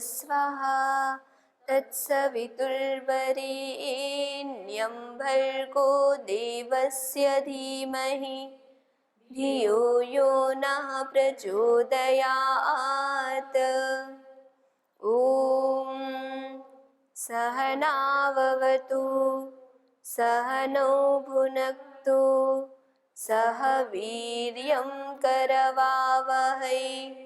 स्वाहा तत्सवितुर्वरेण्यं भर्गो देवस्य धीमहि धियो यो नः प्रचोदयात्। ॐ सहनाववतु सहनौ भुनक्तु सह वीर्यं करवावहै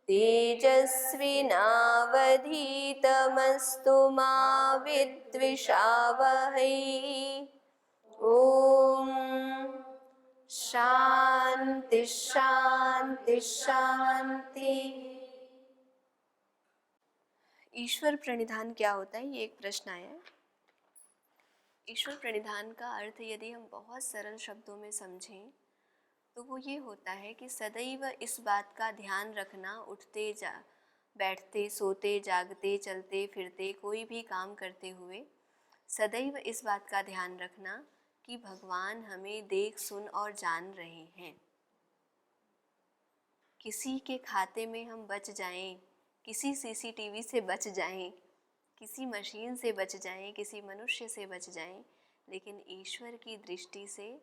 तेजस्विनावधीतमस्तु मा विद्विषावहै। ॐ शांति शांति शांति। ईश्वर प्रणिधान क्या होता है, ये एक प्रश्न आया है। ईश्वर प्रणिधान का अर्थ यदि हम बहुत सरल शब्दों में समझें तो वो ये होता है कि सदैव इस बात का ध्यान रखना, उठते बैठते सोते जागते चलते फिरते कोई भी काम करते हुए सदैव इस बात का ध्यान रखना कि भगवान हमें देख सुन और जान रहे हैं। किसी के खाते में हम बच जाएं, किसी सीसीटीवी से बच जाएं, किसी मशीन से बच जाएं, किसी मनुष्य से बच जाएं, लेकिन ईश्वर की दृष्टि से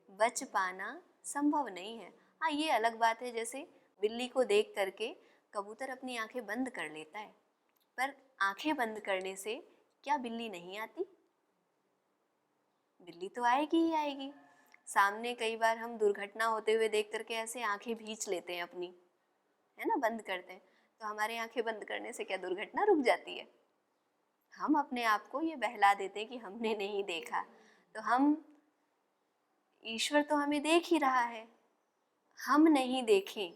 बच पाना संभव नहीं है। हाँ, ये अलग बात है, जैसे बिल्ली को देख करके कबूतर अपनी आंखें बंद कर लेता है, पर आंखें बंद करने से क्या बिल्ली नहीं आती? बिल्ली तो आएगी ही आएगी। सामने कई बार हम दुर्घटना होते हुए देख करके ऐसे आंखें भींच लेते हैं अपनी, है ना, बंद करते हैं, तो हमारे आंखें बंद करने से क्या दुर्घटना रुक जाती है? हम अपने आप को ये बहला देते हैं कि हमने नहीं देखा, तो हम, ईश्वर तो हमें देख ही रहा है, हम नहीं देखें,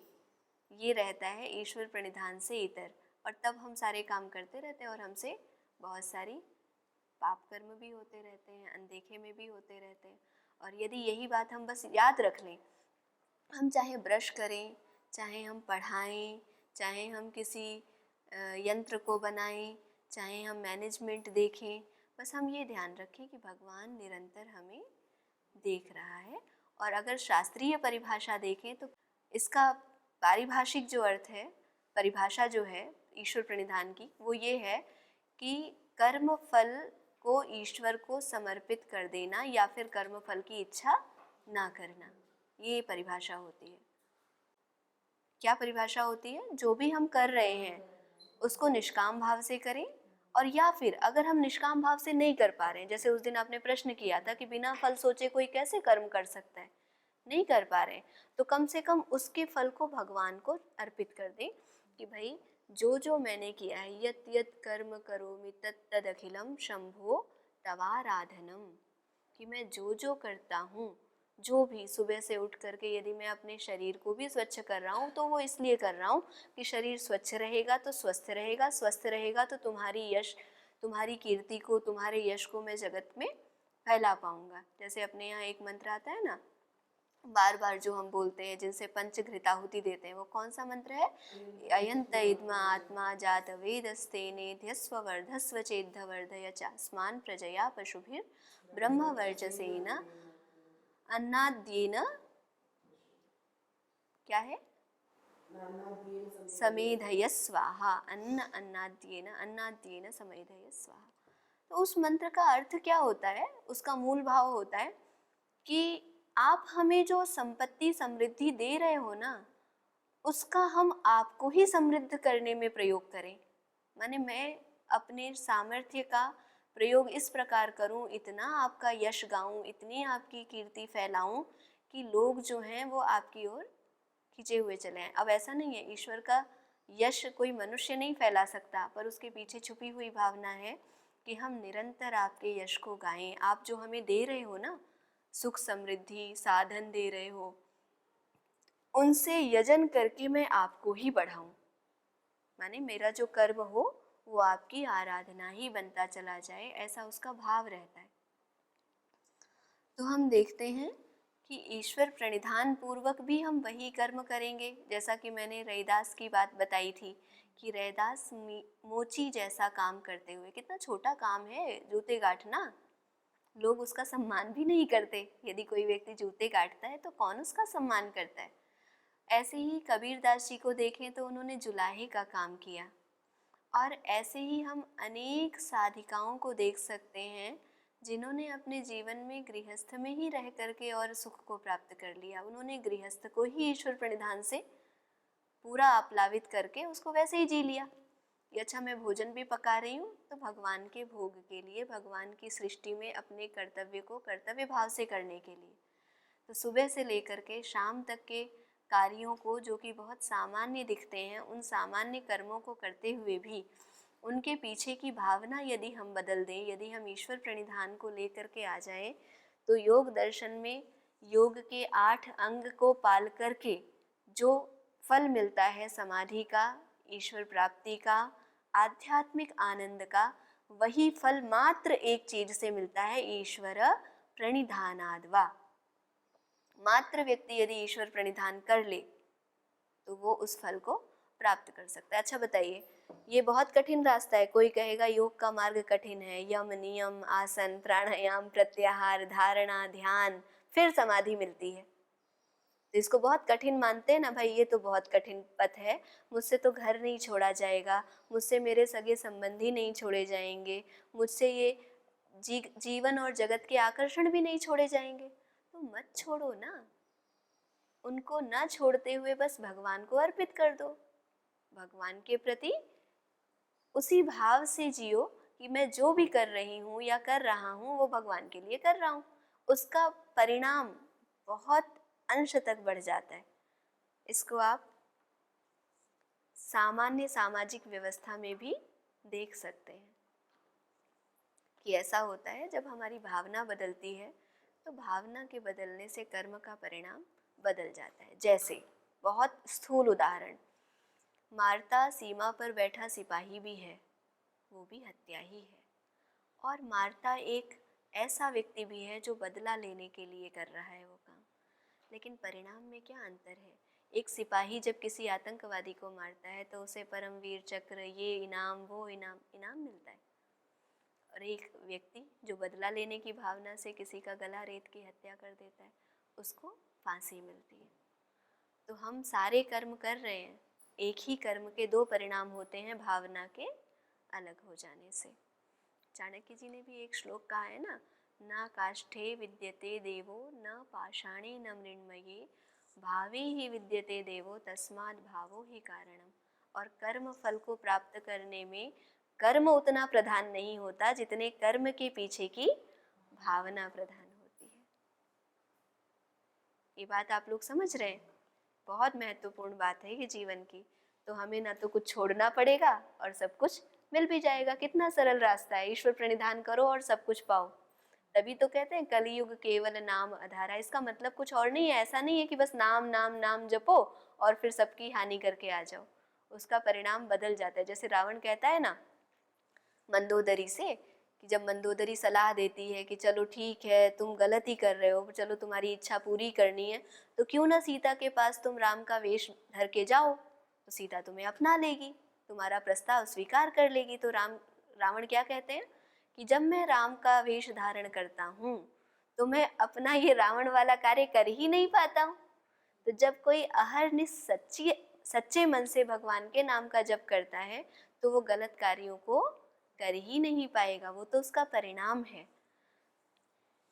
ये रहता है ईश्वर प्रणिधान से इतर। और तब हम सारे काम करते रहते हैं और हमसे बहुत सारी पाप कर्म भी होते रहते हैं, अनदेखे में भी होते रहते हैं। और यदि यही बात हम बस याद रख लें, हम चाहे ब्रश करें, चाहे हम पढ़ाएं, चाहे हम किसी यंत्र को बनाएं, चाहे हम मैनेजमेंट देखें, बस हम ये ध्यान रखें कि भगवान निरंतर हमें देख रहा है। और अगर शास्त्रीय परिभाषा देखें तो इसका पारिभाषिक जो अर्थ है, परिभाषा जो है ईश्वर प्रणिधान की, वो ये है कि कर्म फल को ईश्वर को समर्पित कर देना या फिर कर्म फल की इच्छा ना करना, ये परिभाषा होती है। क्या परिभाषा होती है? जो भी हम कर रहे हैं उसको निष्काम भाव से करें, और या फिर अगर हम निष्काम भाव से नहीं कर पा रहे हैं, जैसे उस दिन आपने प्रश्न किया था कि बिना फल सोचे कोई कैसे कर्म कर सकता है, नहीं कर पा रहे हैं, तो कम से कम उसके फल को भगवान को अर्पित कर दें कि भाई जो जो मैंने किया है, यत यत कर्म करोमि तत् तद अखिलम शंभो तवाराधनम, कि मैं जो जो करता हूँ, जो भी सुबह से उठ करके यदि मैं अपने शरीर को भी स्वच्छ कर रहा हूँ तो वो इसलिए कर रहा हूँ कि शरीर स्वच्छ रहेगा तो स्वस्थ रहेगा, स्वस्थ रहेगा तो तुम्हारी यश, तुम्हारी कीर्ति को, तुम्हारे यश को मैं जगत में फैला पाऊँगा। जैसे अपने यहाँ एक मंत्र आता है ना, बार बार जो हम बोलते हैं, जिनसे पंचघृताहुति देते हैं, वो कौन सा मंत्र है? अयंत इद्मा आत्मा जात वेदस्तेने ध्यस्व वर्धस्व चेद्ध वर्धय चास्मान प्रजया पशुभिर ब्रह्म वर्चसेन अन्नाद्येन, क्या है? समेधय स्वाहा, अन्न अन्नाद्येन, अन्नाद्येन समेधय स्वाहा। तो उस मंत्र का अर्थ क्या होता है? उसका मूल भाव होता है कि आप हमें जो संपत्ति समृद्धि दे रहे हो ना, उसका हम आपको ही समृद्ध करने में प्रयोग करें। माने मैं अपने सामर्थ्य का प्रयोग इस प्रकार करूं, इतना आपका यश गाऊं, इतनी आपकी कीर्ति फैलाऊं कि लोग जो हैं वो आपकी ओर खिंचे हुए चले हैं। अब ऐसा नहीं है, ईश्वर का यश कोई मनुष्य नहीं फैला सकता, पर उसके पीछे छुपी हुई भावना है कि हम निरंतर आपके यश को गाएं। आप जो हमें दे रहे हो ना, सुख समृद्धि साधन दे रहे हो, उनसे यजन करके मैं आपको ही बढ़ाऊं। माने मेरा जो कर्म हो वो आपकी आराधना ही बनता चला जाए, ऐसा उसका भाव रहता है। तो हम देखते हैं कि ईश्वर प्रणिधान पूर्वक भी हम वही कर्म करेंगे, जैसा कि मैंने रैदास की बात बताई थी कि रैदास मोची जैसा काम करते हुए, कितना छोटा काम है जूते गांठना, लोग उसका सम्मान भी नहीं करते। यदि कोई व्यक्ति जूते काटता है तो कौन उसका सम्मान करता है। ऐसे ही कबीरदास जी को देखें तो उन्होंने जुलाहे का काम किया, और ऐसे ही हम अनेक साधिकाओं को देख सकते हैं जिन्होंने अपने जीवन में गृहस्थ में ही रह करके और सुख को प्राप्त कर लिया। उन्होंने गृहस्थ को ही ईश्वर प्रणिधान से पूरा आप्लावित करके उसको वैसे ही जी लिया कि अच्छा मैं भोजन भी पका रही हूँ तो भगवान के भोग के लिए, भगवान की सृष्टि में अपने कर्तव्य को कर्तव्य भाव से करने के लिए। तो सुबह से लेकर के शाम तक के कार्यों को जो कि बहुत सामान्य दिखते हैं, उन सामान्य कर्मों को करते हुए भी उनके पीछे की भावना यदि हम बदल दें, यदि हम ईश्वर प्रणिधान को लेकर के आ जाएं, तो योग दर्शन में योग के 8 अंग को पाल करके जो फल मिलता है समाधि का, ईश्वर प्राप्ति का, आध्यात्मिक आनंद का, वही फल मात्र एक चीज से मिलता है, ईश्वर प्रणिधानाद्वा। मात्र व्यक्ति यदि ईश्वर प्रणिधान कर ले तो वो उस फल को प्राप्त कर सकता है। अच्छा बताइए, ये बहुत कठिन रास्ता है। कोई कहेगा योग का मार्ग कठिन है, यम नियम आसन प्राणायाम प्रत्याहार धारणा ध्यान फिर समाधि मिलती है, तो इसको बहुत कठिन मानते हैं ना भाई, ये तो बहुत कठिन पथ है, मुझसे तो घर नहीं छोड़ा जाएगा, मुझसे मेरे सगे संबंधी नहीं छोड़े जाएंगे, मुझसे ये जीवन और जगत के आकर्षण भी नहीं छोड़े जाएंगे। तो मत छोड़ो ना, उनको ना छोड़ते हुए बस भगवान को अर्पित कर दो। भगवान के प्रति उसी भाव से जियो कि मैं जो भी कर रही हूँ या कर रहा हूँ वो भगवान के लिए कर रहा हूँ। उसका परिणाम बहुत अंश तक बढ़ जाता है। इसको आप सामान्य सामाजिक व्यवस्था में भी देख सकते हैं कि ऐसा होता है जब हमारी भावना बदलती है तो भावना के बदलने से कर्म का परिणाम बदल जाता है। जैसे बहुत स्थूल उदाहरण, मारता सीमा पर बैठा सिपाही भी है, वो भी हत्या ही है, और मारता एक ऐसा व्यक्ति भी है जो बदला लेने के लिए कर रहा है वो काम। लेकिन परिणाम में क्या अंतर है? एक सिपाही जब किसी आतंकवादी को मारता है तो उसे परमवीर चक्र, ये इनाम वो इनाम मिलता है, और एक व्यक्ति जो बदला लेने की भावना से किसी का गला रेत की हत्या कर देता है उसको फांसी मिलती है। तो हम सारे कर्म कर रहे हैं, एक ही कर्म के दो परिणाम होते हैं भावना के अलग हो जाने से। चाणक्य जी ने भी एक श्लोक कहा है ना, न काष्ठे विद्यते देवो न पाषाणे न मृण्मये भावे ही विद्यते देवो तस्माद् भावो ही कारणम। और कर्म फल को प्राप्त करने में कर्म उतना प्रधान नहीं होता जितने कर्म के पीछे की भावना प्रधान होती है। ये बात आप लोग समझ रहे हैं? बहुत महत्वपूर्ण बात है ये जीवन की। तो हमें ना तो कुछ छोड़ना पड़ेगा और सब कुछ मिल भी जाएगा। कितना सरल रास्ता है, ईश्वर प्रणिधान करो और सब कुछ पाओ। तभी तो कहते हैं कलियुग केवल नाम आधारा। इसका मतलब कुछ और नहीं है, ऐसा नहीं है कि बस नाम नाम नाम जपो और फिर सबकी हानि करके आ जाओ। उसका परिणाम बदल जाता है। जैसे रावण कहता है ना मंदोदरी से, कि जब मंदोदरी सलाह देती है कि चलो ठीक है तुम गलत ही कर रहे हो, चलो तुम्हारी इच्छा पूरी करनी है तो क्यों ना सीता के पास तुम राम का वेश धर के जाओ, तो सीता तुम्हें अपना लेगी, तुम्हारा प्रस्ताव स्वीकार कर लेगी। तो रावण क्या कहते हैं कि जब मैं राम का वेश धारण करता हूँ तो मैं अपना ये रावण वाला कार्य कर ही नहीं पाता हूँ। तो जब कोई अहरनिश सच्चे मन से भगवान के नाम का जप करता है तो वो गलत कार्यों को कर ही नहीं पाएगा, वो तो उसका परिणाम है।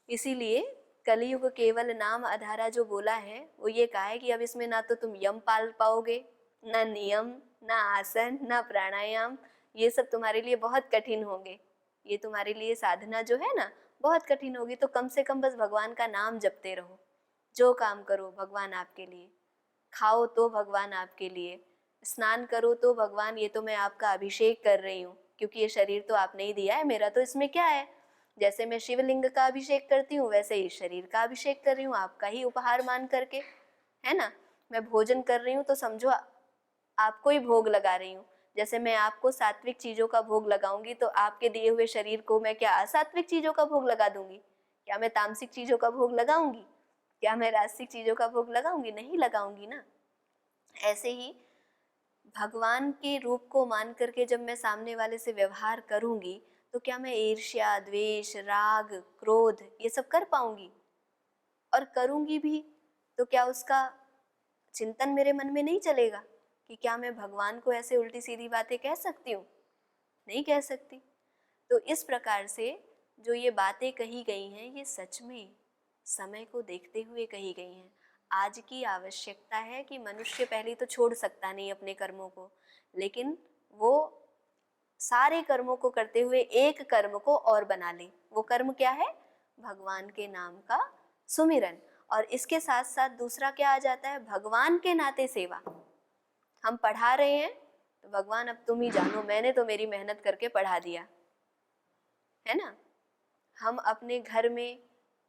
इसीलिए कलियुग केवल नाम आधारा जो बोला है वो ये कहा है कि अब इसमें ना तो तुम यम पाल पाओगे, ना नियम, ना आसन, ना प्राणायाम, ये सब तुम्हारे लिए बहुत कठिन होंगे। ये तुम्हारे लिए साधना जो है ना बहुत कठिन होगी। तो कम से कम बस भगवान का नाम जपते रहो, जो काम करो भगवान आपके लिए, खाओ तो भगवान आपके लिए, स्नान करो तो भगवान ये तो मैं आपका अभिषेक कर रही हूँ क्योंकि ये शरीर तो आपने ही दिया है, मेरा तो इसमें क्या है। जैसे मैं शिवलिंग का अभिषेक करती हूँ वैसे ही शरीर का अभिषेक कर रही हूँ, आपका ही उपहार मान करके, है ना। मैं भोजन कर रही हूँ तो समझो आपको ही भोग लगा रही हूँ। जैसे मैं आपको सात्विक चीजों का भोग लगाऊंगी तो आपके दिए हुए शरीर को मैं क्या असात्विक चीजों का भोग लगा दूंगी? क्या मैं तामसिक चीजों का भोग लगाऊंगी? क्या मैं राजसिक चीजों का भोग लगाऊंगी? नहीं लगाऊंगी ना। ऐसे ही भगवान के रूप को मान करके जब मैं सामने वाले से व्यवहार करूंगी तो क्या मैं ईर्ष्या, द्वेष, राग, क्रोध ये सब कर पाऊंगी? और करूंगी भी तो क्या उसका चिंतन मेरे मन में नहीं चलेगा कि क्या मैं भगवान को ऐसे उल्टी सीधी बातें कह सकती हूँ? नहीं कह सकती। तो इस प्रकार से जो ये बातें कही गई हैं ये सच में समय को देखते हुए कही गई हैं। आज की आवश्यकता है कि मनुष्य पहले तो छोड़ सकता नहीं अपने कर्मों को, लेकिन वो सारे कर्मों को करते हुए एक कर्म को और बना ले। वो कर्म क्या है? भगवान के नाम का सुमिरन। और इसके साथ साथ दूसरा क्या आ जाता है? भगवान के नाते सेवा। हम पढ़ा रहे हैं तो भगवान अब तुम ही जानो, मैंने तो मेरी मेहनत करके पढ़ा दिया, है ना। हम अपने घर में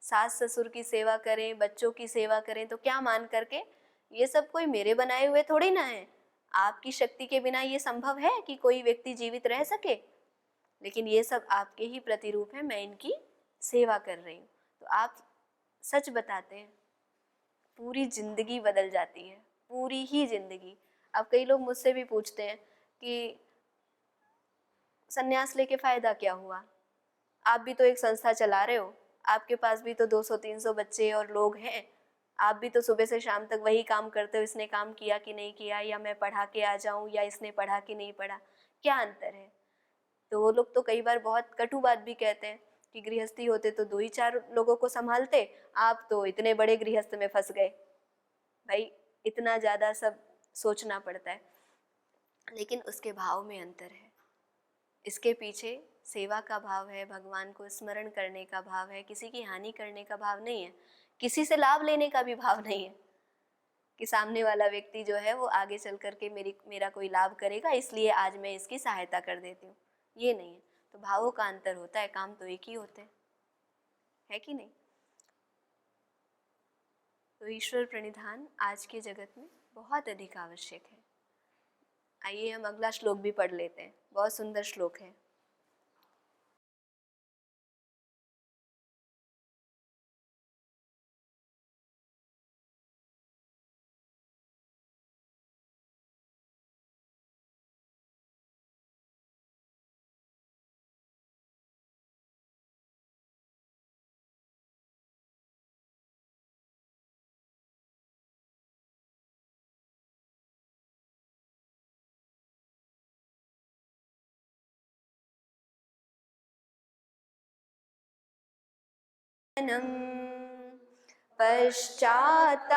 सास ससुर की सेवा करें, बच्चों की सेवा करें, तो क्या मान करके? ये सब कोई मेरे बनाए हुए थोड़ी ना है। आपकी शक्ति के बिना ये संभव है कि कोई व्यक्ति जीवित रह सके? लेकिन ये सब आपके ही प्रतिरूप हैं, मैं इनकी सेवा कर रही हूँ। तो आप सच बताते हैं, पूरी जिंदगी बदल जाती है, पूरी ही जिंदगी। अब कई लोग मुझसे भी पूछते हैं कि सन्यास लेके फायदा क्या हुआ? आप भी तो एक संस्था चला रहे हो, आपके पास भी तो 200-300 बच्चे और लोग हैं, आप भी तो सुबह से शाम तक वही काम करते हो, इसने काम किया कि नहीं किया, या मैं पढ़ा के आ जाऊं, या इसने पढ़ा कि नहीं पढ़ा, क्या अंतर है? तो वो लोग तो कई बार बहुत कटु बात भी कहते हैं कि गृहस्थी होते तो 2 ही 4 लोगों को संभालते, आप तो इतने बड़े गृहस्थ में फंस गए। भाई इतना ज़्यादा सब सोचना पड़ता है, लेकिन उसके भाव में अंतर है। इसके पीछे सेवा का भाव है, भगवान को स्मरण करने का भाव है, किसी की हानि करने का भाव नहीं है, किसी से लाभ लेने का भी भाव नहीं है कि सामने वाला व्यक्ति जो है वो आगे चल करके मेरा कोई लाभ करेगा इसलिए आज मैं इसकी सहायता कर देती हूँ, ये नहीं है। तो भावों का अंतर होता है, काम तो एक ही होते हैं, है कि नहीं। तो ईश्वर प्रणिधान आज के जगत में बहुत अधिक आवश्यक है। आइए हम अगला श्लोक भी पढ़ लेते हैं, बहुत सुंदर श्लोक है।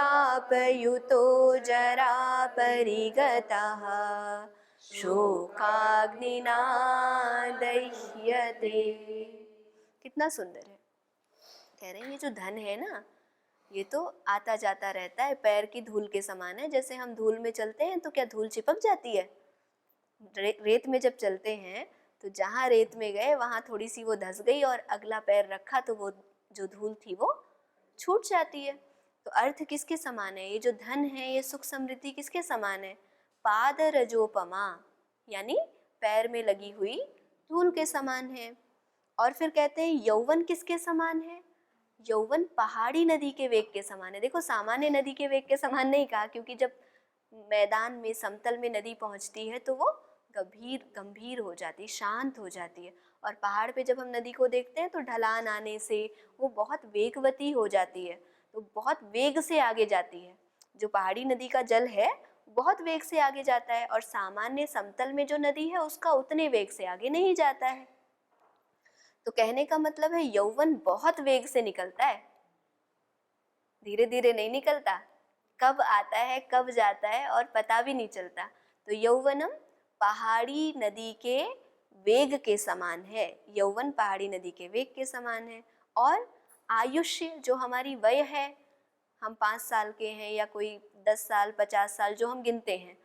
पश्चात्तापयुतो जरा परिगतः शोकाग्निना दह्यते। कितना सुंदर है। कह रहे हैं ये जो धन है ना, ये तो आता जाता रहता है, पैर की धूल के समान है। जैसे हम धूल में चलते हैं तो क्या धूल चिपक जाती है? रेत में जब चलते हैं तो जहाँ रेत में गए वहाँ थोड़ी सी वो धस गई और अगला पैर रखा तो वो जो धूल थी वो छूट जाती है। तो अर्थ किसके समान है? ये जो धन है, ये सुख समृद्धि किसके समान है? पाद रजोपमा, यानी पैर में लगी हुई धूल के समान है। और फिर कहते हैं यौवन किसके समान है? यौवन पहाड़ी नदी के वेग के समान है। देखो, सामान्य नदी के वेग के समान नहीं कहा, क्योंकि जब मैदान में समतल में नदी पहुंचती है तो वो गंभीर हो जाती है, शांत हो जाती है। और पहाड़ पे जब हम नदी को देखते हैं तो ढलान आने से वो बहुत वेगवती हो जाती है, तो बहुत वेग से आगे जाती है। जो पहाड़ी नदी का जल है बहुत वेग से आगे जाता है, और सामान्य समतल में जो नदी है उसका उतने वेग से आगे नहीं जाता है। तो कहने का मतलब है यौवन बहुत वेग से निकलता है, धीरे धीरे नहीं निकलता। कब आता है कब जाता है और पता भी नहीं चलता। तो यौवनम पहाड़ी नदी के वेग के समान है, यौवन पहाड़ी नदी के वेग के समान है। और आयुष्य, जो हमारी वय है, हम 5 साल के हैं या कोई 10 साल 50 साल जो हम गिनते हैं,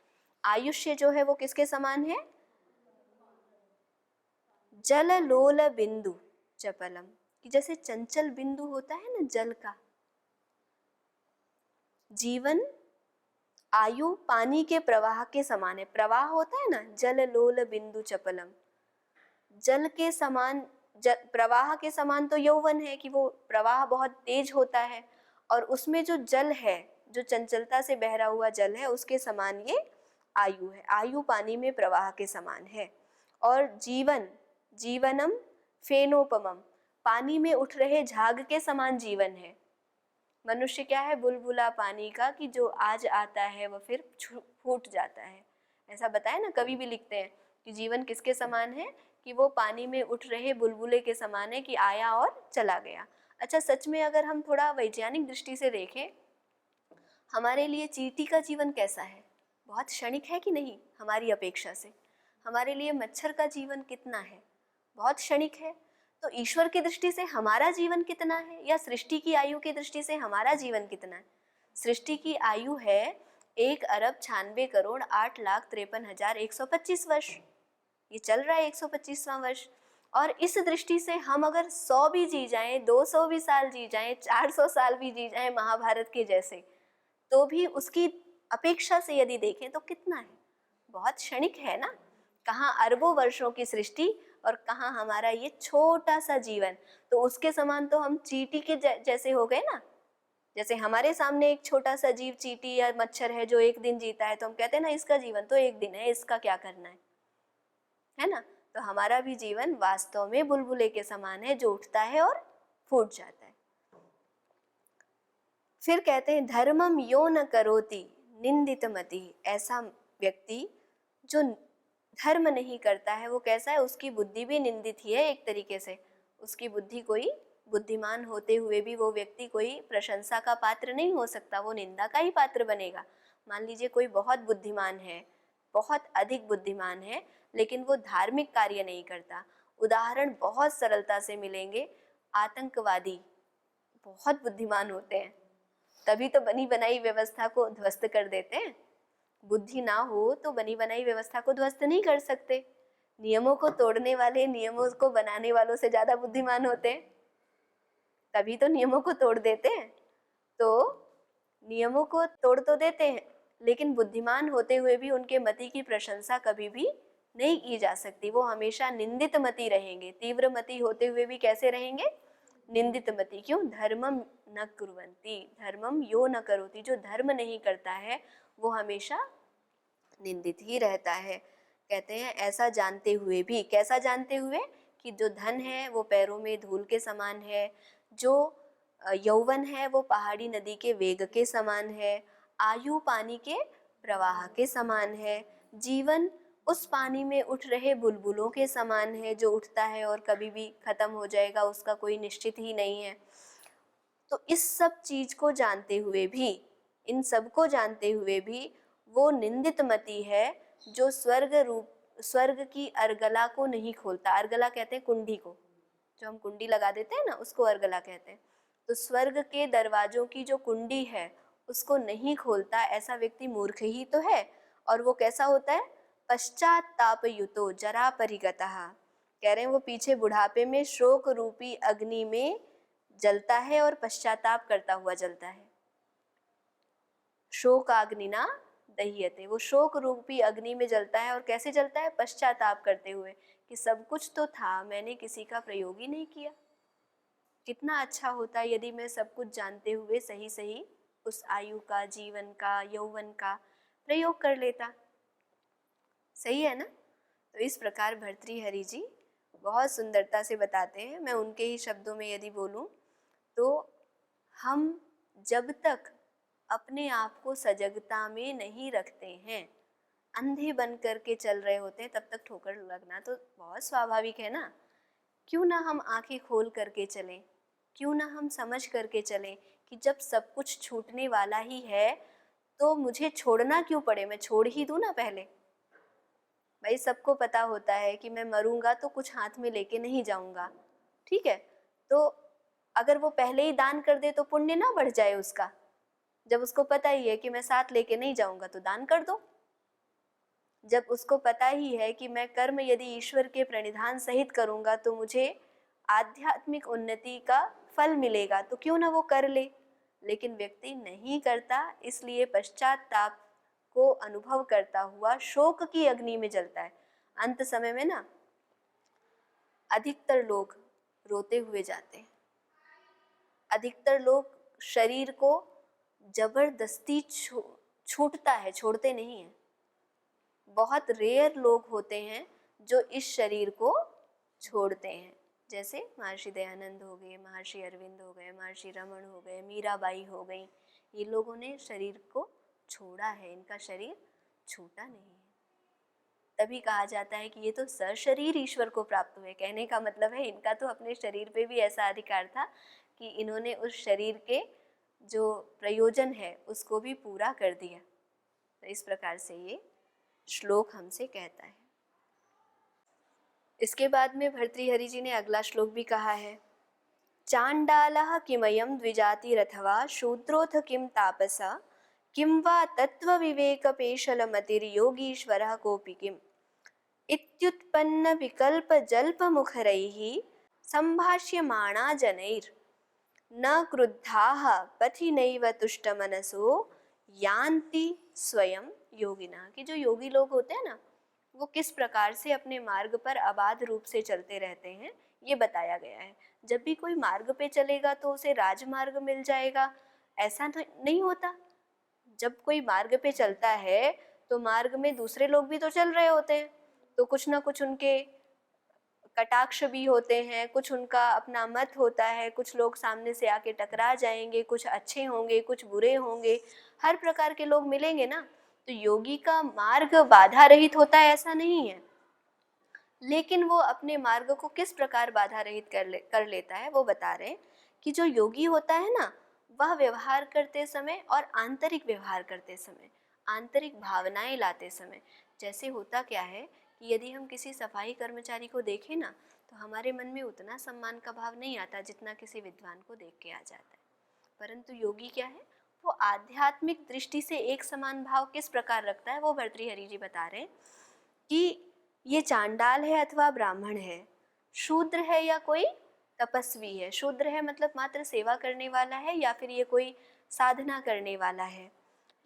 आयुष्य जो है वो किसके समान है? जल लोल बिंदु चपलम, कि जैसे चंचल बिंदु होता है ना जल का। जीवन आयु पानी के प्रवाह के समान है। प्रवाह होता है ना, जल लोल बिंदु चपलम, जल के समान, प्रवाह के समान तो यौवन है कि वो प्रवाह बहुत तेज होता है, और उसमें जो जल है, जो चंचलता से बह रहा हुआ जल है, उसके समान ये आयु है। आयु पानी में प्रवाह के समान है। और जीवन, जीवनम फेनोपमम, पानी में उठ रहे झाग के समान जीवन है। मनुष्य क्या है? बुलबुला पानी का, कि जो आज आता है वह फिर फूट जाता है। ऐसा बताया ना, कवि भी लिखते हैं कि जीवन किसके समान है, कि वो पानी में उठ रहे बुलबुले के समान है, कि आया और चला गया। अच्छा, सच में अगर हम थोड़ा वैज्ञानिक दृष्टि से देखें, हमारे लिए चींटी का जीवन कैसा है? बहुत क्षणिक है कि नहीं हमारी अपेक्षा से? हमारे लिए मच्छर का जीवन कितना है? बहुत क्षणिक है। तो ईश्वर की दृष्टि से हमारा जीवन कितना है, या सृष्टि की आयु की दृष्टि से हमारा जीवन कितना है? सृष्टि की आयु है 1,96,8,53,125 वर्ष। ये चल रहा है 125वां वर्ष। और इस दृष्टि से हम अगर 100 भी जी जाएं, 200 भी साल जी जाएं, 400 साल भी जी जाएं महाभारत के जैसे, तो भी उसकी अपेक्षा से यदि देखें तो कितना है? बहुत क्षणिक है ना। कहाँ अरबों वर्षों की सृष्टि और कहाँ हमारा ये छोटा सा जीवन। तो उसके समान तो हम चींटी के जैसे हो गए ना। जैसे हमारे सामने एक छोटा सा जीव चींटी या मच्छर है जो एक दिन जीता है, तो हम कहते हैं ना इसका जीवन तो एक दिन है, इसका क्या करना है ना। तो हमारा भी जीवन वास्तव में बुलबुले के समान है, जो उठता है और फूट जाता है। फिर कहते हैं धर्मम यो न करोति निंदित मति। ऐसा व्यक्ति जो धर्म नहीं करता है वो कैसा है? उसकी बुद्धि भी निंदित ही है एक तरीके से। उसकी बुद्धि, कोई बुद्धिमान होते हुए भी वो व्यक्ति कोई प्रशंसा का पात्र नहीं हो सकता, वो निंदा का ही पात्र बनेगा। मान लीजिए कोई बहुत बुद्धिमान है, बहुत अधिक बुद्धिमान है, लेकिन वो धार्मिक कार्य नहीं करता। उदाहरण बहुत सरलता से मिलेंगे। आतंकवादी बहुत बुद्धिमान होते हैं, तभी तो बनी बनाई व्यवस्था को ध्वस्त कर देते हैं। बुद्धि ना हो तो बनी बनाई व्यवस्था को ध्वस्त नहीं कर सकते। नियमों को तोड़ने वाले नियमों को बनाने वालों से ज्यादा बुद्धिमान होते हैं, तभी तो नियमों को तोड़ देते हैं। तो नियमों को तोड़ तो देते हैं, लेकिन बुद्धिमान होते हुए भी उनके मति की प्रशंसा कभी भी नहीं की जा सकती। वो हमेशा निंदित मति रहेंगे। तीव्र मति होते हुए भी कैसे रहेंगे? निंदित मति। क्यों? धर्मम न कुर्वन्ति, धर्मम यो न करोति। जो धर्म नहीं करता है वो हमेशा निंदित ही रहता है। कहते हैं ऐसा जानते हुए भी, कैसा जानते हुए? कि जो धन है वो पैरों में धूल के समान है, जो यौवन है वो पहाड़ी नदी के वेग के समान है, आयु पानी के प्रवाह के समान है, जीवन उस पानी में उठ रहे बुलबुलों के समान है, जो उठता है और कभी भी खत्म हो जाएगा, उसका कोई निश्चित ही नहीं है। तो इस सब चीज को जानते हुए भी, इन सब को जानते हुए भी वो निंदित मति है, जो स्वर्ग की अर्गला को नहीं खोलता। अर्गला कहते हैं कुंडी को, जो हम कुंडी लगा देते हैं ना, उसको अर्गला कहते हैं। तो स्वर्ग के दरवाजों की जो कुंडी है उसको नहीं खोलता, ऐसा व्यक्ति मूर्ख ही तो है। और वो कैसा होता है? पश्चात्तापयुतो जरा परिगतः। कह रहे हैं वो पीछे बुढ़ापे में शोक रूपी अग्नि में जलता है और पश्चाताप करता हुआ जलता है। शोकाग्निना दह्यते, वो शोक रूपी अग्नि में जलता है। और कैसे जलता है? पश्चाताप करते हुए, कि सब कुछ तो था, मैंने किसी का प्रयोग ही नहीं किया। कितना अच्छा होता यदि मैं सब कुछ जानते हुए सही सही उस आयु का, जीवन का, यौवन का प्रयोग कर लेता। सही है ना। तो इस प्रकार भर्तृहरि जी बहुत सुंदरता से बताते हैं। मैं उनके ही शब्दों में यदि बोलूं तो हम जब तक अपने आप को सजगता में नहीं रखते हैं, अंधे बन करके चल रहे होते हैं, तब तक ठोकर लगना तो बहुत स्वाभाविक है ना। क्यों ना हम आंखें खोल करके चलें, क्यों ना हम समझ करके चलें कि जब सब कुछ छूटने वाला ही है तो मुझे छोड़ना क्यों पड़े, मैं छोड़ ही दूँ ना पहले। भाई सबको पता होता है कि मैं मरूंगा तो कुछ हाथ में लेके नहीं जाऊंगा, ठीक है। तो अगर वो पहले ही दान कर दे तो पुण्य ना बढ़ जाए उसका। जब उसको पता ही है कि मैं साथ लेके नहीं जाऊंगा तो दान कर दो। जब उसको पता ही है कि मैं कर्म यदि ईश्वर के प्रणिधान सहित करूंगा तो मुझे आध्यात्मिक उन्नति का फल मिलेगा, तो क्यों ना वो कर ले। लेकिन व्यक्ति नहीं करता, इसलिए पश्चाताप को अनुभव करता हुआ शोक की अग्नि में जलता है। अंत समय में ना अधिकतर लोग रोते हुए जाते हैं। अधिकतर लोग शरीर को जबरदस्ती छूटता है, छोड़ते नहीं हैं। बहुत रेयर लोग होते हैं जो इस शरीर को छोड़ते हैं। जैसे महर्षि दयानंद हो गए, महर्षि अरविंद हो गए, महर्षि रमण हो गए, मीराबाई हो गई। ये लोगों ने शरीर को छोड़ा है, इनका शरीर छूटा नहीं है। तभी कहा जाता है कि ये तो सशरीर ईश्वर को प्राप्त हुए। कहने का मतलब है इनका तो अपने शरीर पे भी ऐसा अधिकार था कि इन्होंने उस शरीर के जो प्रयोजन है उसको भी पूरा कर दिया। तो इस प्रकार से ये श्लोक हमसे कहता है। इसके बाद में भर्तृहरि जी ने अगला श्लोक भी कहा है, चांडालः किमयं द्विजातिरथवा शूद्रोऽथ किं तापसा किं वा तत्त्वविवेकपेशलमतिर्योगीश्वरः कोऽपि किम् इत्युत्पन्न विकल्पजल्पमुखरैः सम्भाष्यमाणा जनैर् न क्रुद्धाः पथि नैव तुष्टमनसो यान्ति स्वयं योगिनः। कि जो योगी लोग होते हैं ना, वो किस प्रकार से अपने मार्ग पर अबाध रूप से चलते रहते हैं, ये बताया गया है। जब भी कोई मार्ग पे चलेगा तो उसे राजमार्ग मिल जाएगा, ऐसा नहीं होता। जब कोई मार्ग पे चलता है तो मार्ग में दूसरे लोग भी तो चल रहे होते हैं, तो कुछ ना कुछ उनके कटाक्ष भी होते हैं, कुछ उनका अपना मत होता है, कुछ लोग सामने से आके टकरा जाएंगे, कुछ अच्छे होंगे, कुछ बुरे होंगे, हर प्रकार के लोग मिलेंगे ना। तो योगी का मार्ग बाधा रहित होता है ऐसा नहीं है, लेकिन वो अपने मार्ग को किस प्रकार बाधा रहित कर लेता है वो बता रहे हैं कि जो योगी होता है ना, वह व्यवहार करते समय और आंतरिक व्यवहार करते समय, आंतरिक भावनाएं लाते समय, जैसे होता क्या है कि यदि हम किसी सफाई कर्मचारी को देखें ना, तो हमारे मन में उतना सम्मान का भाव नहीं आता जितना किसी विद्वान को देख के आ जाता है। परंतु योगी क्या है, वो आध्यात्मिक दृष्टि से एक समान भाव किस प्रकार रखता है वो भर्तृहरि जी बता रहे हैं कि ये चांडाल है अथवा ब्राह्मण है, शूद्र है या कोई तपस्वी है। शूद्र है मतलब मात्र सेवा करने वाला है, या फिर ये कोई साधना करने वाला है,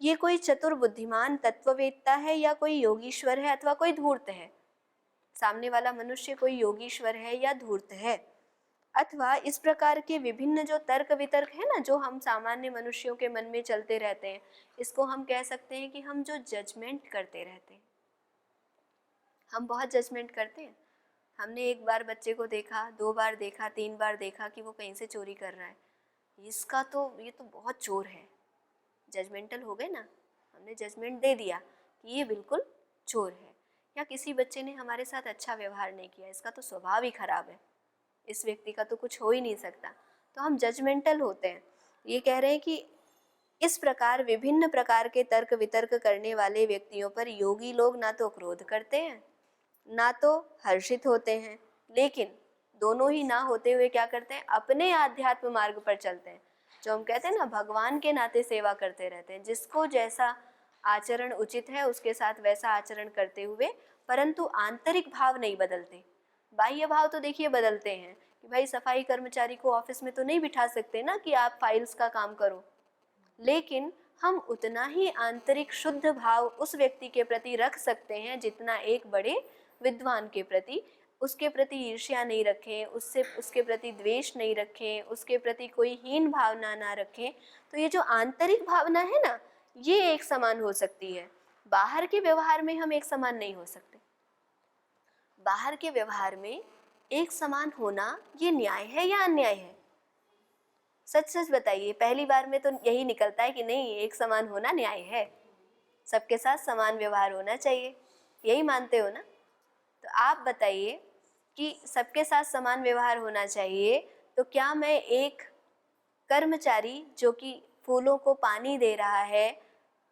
ये कोई चतुर बुद्धिमान तत्ववेत्ता है या कोई योगीश्वर है अथवा कोई धूर्त है। सामने वाला मनुष्य कोई योगीश्वर है या धूर्त है, अथवा इस प्रकार के विभिन्न जो तर्क वितर्क है ना, जो हम सामान्य मनुष्यों के मन में चलते रहते हैं, इसको हम कह सकते हैं कि हम जो जजमेंट करते रहते हैं। हम बहुत जजमेंट करते हैं। हमने एक बार बच्चे को देखा, 2 बार देखा, 3 बार देखा कि वो कहीं से चोरी कर रहा है, इसका तो ये तो बहुत चोर है। जजमेंटल हो गए ना, हमने जजमेंट दे दिया कि ये बिल्कुल चोर है। या किसी बच्चे ने हमारे साथ अच्छा व्यवहार नहीं किया, इसका तो स्वभाव ही खराब है, इस व्यक्ति का तो कुछ हो ही नहीं सकता, तो हम जजमेंटल होते हैं। ये कह रहे हैं कि इस प्रकार विभिन्न प्रकार के तर्क वितर्क करने वाले व्यक्तियों पर योगी लोग ना तो क्रोध करते हैं ना तो हर्षित होते हैं, लेकिन दोनों ही ना होते हुए क्या करते हैं, अपने आध्यात्म मार्ग पर चलते हैं। जो हम कहते हैं ना, भगवान के नाते सेवा करते रहते हैं। जिसको जैसा आचरण उचित है उसके साथ वैसा आचरण करते हुए, परंतु आंतरिक भाव नहीं बदलते। बाह्य भाव तो देखिए बदलते हैं कि भाई सफाई कर्मचारी को ऑफिस में तो नहीं बिठा सकते ना कि आप फाइल्स का काम करो, लेकिन हम उतना ही आंतरिक शुद्ध भाव उस व्यक्ति के प्रति रख सकते हैं जितना एक बड़े विद्वान के प्रति। उसके प्रति ईर्ष्या नहीं रखें, उससे उसके प्रति द्वेष नहीं रखें, उसके प्रति कोई हीन भावना ना रखें। तो ये जो आंतरिक भावना है ना, ये एक समान हो सकती है। बाहर के व्यवहार में हम एक समान नहीं हो सकते। बाहर के व्यवहार में एक समान होना ये न्याय है या अन्याय है? सच सच बताइए, पहली बार में तो यही निकलता है कि नहीं, एक समान होना न्याय है, सबके साथ समान व्यवहार होना चाहिए, यही मानते हो ना? तो आप बताइए कि सबके साथ समान व्यवहार होना चाहिए, तो क्या मैं एक कर्मचारी जो कि फूलों को पानी दे रहा है,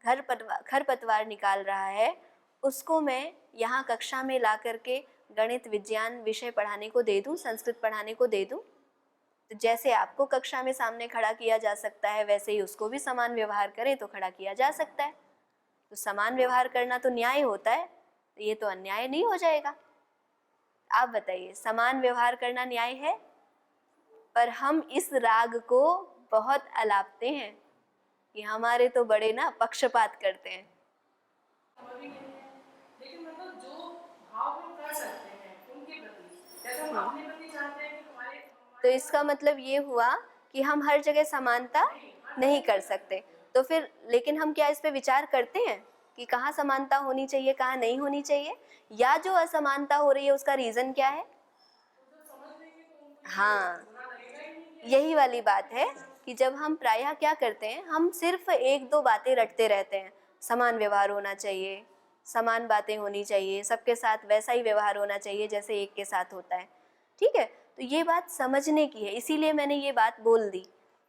खरपतवार निकाल रहा है, उसको मैं यहाँ कक्षा में ला करके गणित विज्ञान विषय पढ़ाने को दे दूँ, संस्कृत पढ़ाने को दे दूँ? तो जैसे आपको कक्षा में सामने खड़ा किया जा सकता है, वैसे ही उसको भी समान व्यवहार करें तो खड़ा किया जा सकता है। तो समान व्यवहार करना तो न्याय होता है, तो ये तो अन्याय नहीं हो जाएगा? आप बताइए, समान व्यवहार करना न्याय है? पर हम इस राग को बहुत अलापते हैं कि हमारे तो बड़े ना पक्षपात करते हैं। लेकिन मतलब जो भाव हम कर सकते हैं उनके प्रति, जैसे हम अपने प्रति चाहते हैं कि तो इसका मतलब ये हुआ कि हम हर जगह समानता नहीं कर सकते। तो फिर लेकिन हम क्या इस पे विचार करते हैं कि कहाँ समानता होनी चाहिए, कहाँ नहीं होनी चाहिए, या जो असमानता हो रही है उसका रीज़न क्या है? हाँ, यही वाली बात है कि जब हम प्रायः क्या करते हैं, हम सिर्फ 1-2 बातें रटते रहते हैं। समान व्यवहार होना चाहिए, समान बातें होनी चाहिए, सबके साथ वैसा ही व्यवहार होना चाहिए जैसे एक के साथ होता है। ठीक है, तो ये बात समझने की है, इसीलिए मैंने ये बात बोल दी,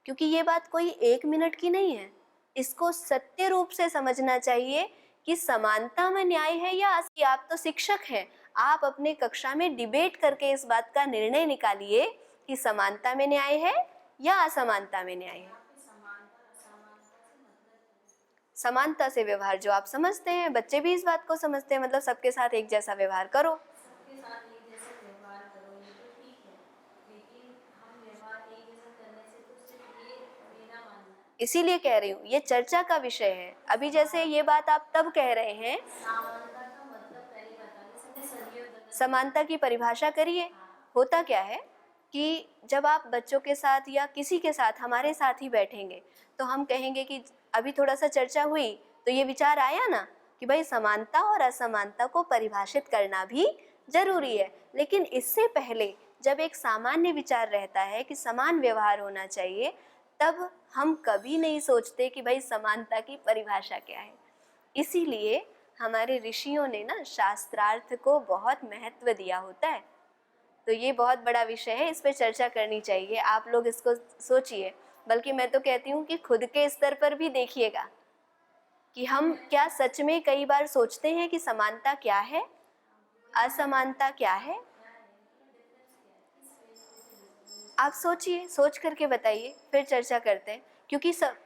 क्योंकि ये बात कोई 1 मिनट की नहीं है। इसको सत्य रूप से समझना चाहिए कि समानता में न्याय है या कि आप तो शिक्षक हैं, आप अपने कक्षा में डिबेट करके इस बात का निर्णय निकालिए कि समानता में न्याय है या असमानता में न्याय है। समानता से व्यवहार जो आप समझते हैं, बच्चे भी इस बात को समझते हैं, मतलब सबके साथ एक जैसा व्यवहार करो। सबके साथ एक जैसा व्यवहार करो, ये तो ठीक है, लेकिन हम व्यवहार एक जैसा करने से तो सिर्फ ये मेरा मानना है। इसीलिए कह रही हूँ, ये चर्चा का विषय है। अभी जैसे ये बात आप तब कह रहे हैं, समानता का मतलब पहले बता दें, सबने सही और गलत समानता की परिभाषा करिए। होता क्या है कि जब आप बच्चों के साथ या किसी के साथ, हमारे साथ ही बैठेंगे, तो हम कहेंगे कि अभी थोड़ा सा चर्चा हुई तो ये विचार आया ना कि भाई समानता और असमानता को परिभाषित करना भी जरूरी है। लेकिन इससे पहले जब एक सामान्य विचार रहता है कि समान व्यवहार होना चाहिए, तब हम कभी नहीं सोचते कि भाई समानता की परिभाषा क्या है। इसीलिए हमारे ऋषियों ने ना शास्त्रार्थ को बहुत महत्व दिया होता है। तो ये बहुत बड़ा विषय है, इस पे चर्चा करनी चाहिए, आप लोग इसको सोचिए। बल्कि मैं तो कहती हूँ कि खुद के स्तर पर भी देखिएगा कि हम क्या सच में कई बार सोचते हैं कि समानता क्या है, असमानता क्या है। आप सोचिए, सोच करके बताइए, फिर चर्चा करते हैं। क्योंकि सब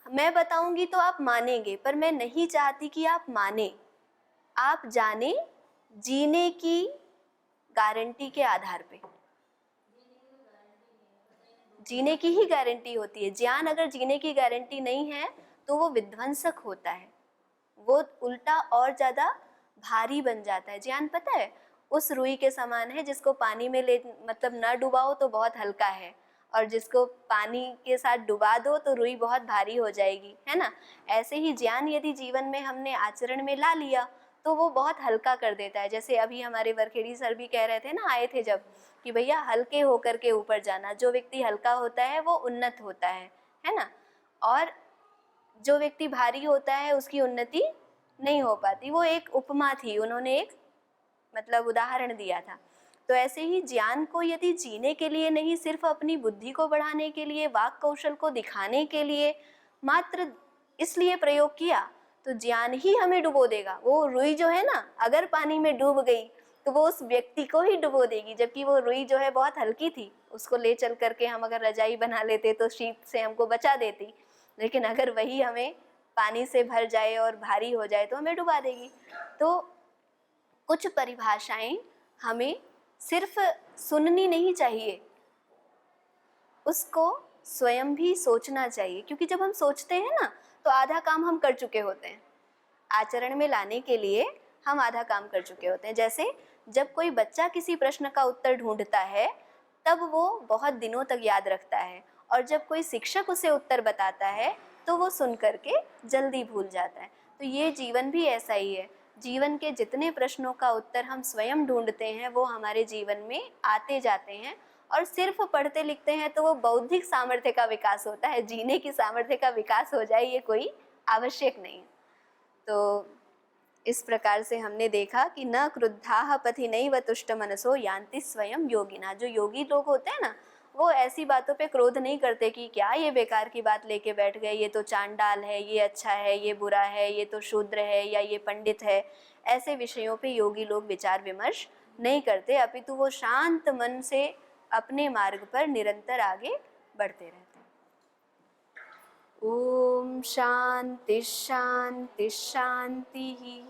मैं बताऊंगी तो आप मानेंगे, पर मैं नहीं चाहती कि आप माने, आप जाने जीने की गारंटी के आधार पे। जीने की ही गारंटी होती है। ज्ञान अगर जीने की गारंटी नहीं है तो वो विध्वंसक होता है, वो उल्टा और ज़्यादा भारी बन जाता है। ज्ञान पता है उस रुई के समान है जिसको पानी में ले मतलब ना डुबाओ तो बहुत हल्का है, और जिसको पानी के साथ डुबा दो तो रुई बहुत भारी हो जाएगी, है ना। ऐसे ही ज्ञान यदि जीवन में हमने आचरण में ला लिया तो वो बहुत हल्का कर देता है। जैसे अभी हमारे वरखेड़ी सर भी कह रहे थे ना, आए थे जब, कि भैया हल्के होकर के ऊपर जाना, जो व्यक्ति हल्का होता है वो उन्नत होता है ना। और जो व्यक्ति भारी होता है उसकी उन्नति नहीं हो पाती। वो एक उपमा थी, उन्होंने एक मतलब उदाहरण दिया था। तो ऐसे ही ज्ञान को यदि जीने के लिए नहीं, सिर्फ अपनी बुद्धि को बढ़ाने के लिए, वाक कौशल को दिखाने के लिए मात्र इसलिए प्रयोग किया, तो ज्ञान ही हमें डुबो देगा। वो रुई जो है ना, अगर पानी में डूब गई तो वो उस व्यक्ति को ही डुबो देगी, जबकि वो रुई जो है बहुत हल्की थी, उसको ले चल करके हम अगर रजाई बना लेते तो शीत से हमको बचा देती। लेकिन अगर वही हमें पानी से भर जाए और भारी हो जाए तो हमें डुबा देगी। तो कुछ परिभाषाएं हमें सिर्फ सुननी नहीं चाहिए, उसको स्वयं भी सोचना चाहिए। क्योंकि जब हम सोचते हैं ना तो आधा काम हम कर चुके होते हैं, आचरण में लाने के लिए हम आधा काम कर चुके होते हैं। जैसे जब कोई बच्चा किसी प्रश्न का उत्तर ढूंढता है तब वो बहुत दिनों तक याद रखता है, और जब कोई शिक्षक उसे उत्तर बताता है तो वो सुन करके जल्दी भूल जाता है। तो ये जीवन भी ऐसा ही है। जीवन के जितने प्रश्नों का उत्तर हम स्वयं ढूंढते हैं वो हमारे जीवन में आते जाते हैं, और सिर्फ पढ़ते लिखते हैं तो वो बौद्धिक सामर्थ्य का विकास होता है, जीने की सामर्थ्य का विकास हो जाए ये कोई आवश्यक नहीं। तो इस प्रकार से हमने देखा कि न क्रुद्धाः पथि नैव तुष्ट मनसो यान्ति स्वयं योगिना। जो योगी लोग होते हैं ना, वो ऐसी बातों पे क्रोध नहीं करते कि क्या ये बेकार की बात लेके बैठ गए, ये तो चांडाल है, ये अच्छा है, ये बुरा है, ये तो शूद्र है, या ये पंडित है। ऐसे विषयों पे योगी लोग विचार विमर्श नहीं करते, अपितु वो शांत मन से अपने मार्ग पर निरंतर आगे बढ़ते रहते हैं। ओम शांति शांति शांति।